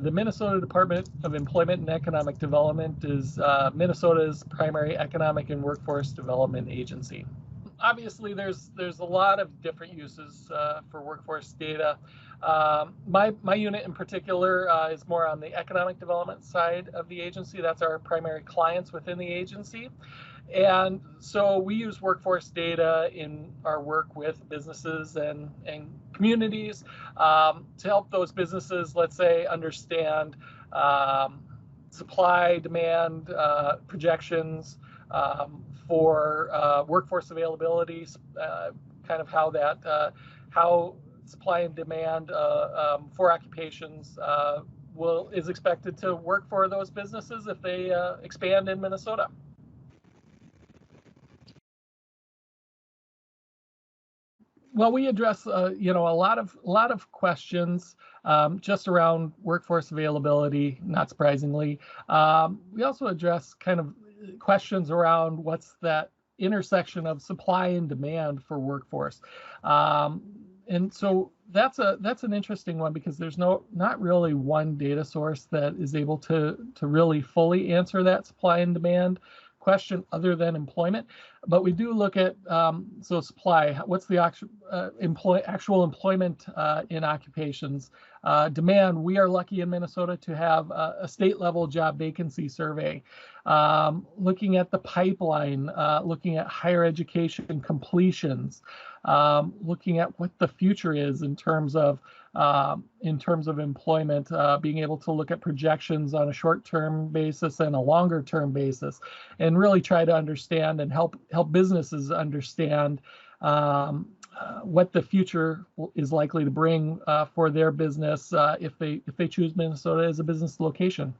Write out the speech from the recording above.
The Minnesota Department of Employment and Economic Development is Minnesota's primary economic and workforce development agency. Obviously, there's a lot of different uses for workforce data. My unit in particular is more on the economic development side of the agency. That's our primary clients within the agency. And so we use workforce data in our work with businesses and communities to help those businesses, let's say, understand supply, demand, projections for workforce availability, kind of how supply and demand for occupations is expected to work for those businesses if they expand in Minnesota. Well, we address a lot of questions just around workforce availability. Not surprisingly, we also address kind of questions around what's that intersection of supply and demand for workforce, and so that's an interesting one because there's not really one data source that is able to really fully answer that supply and demand question other than employment. But we do look at so supply, what's the actual employment in occupations. Demand, we are lucky in Minnesota to have a state level job vacancy survey, looking at the pipeline, looking at higher education completions, looking at what the future is in terms of employment, being able to look at projections on a short-term basis and a longer-term basis, and really try to understand and help businesses understand what the future is likely to bring for their business if they choose Minnesota as a business location.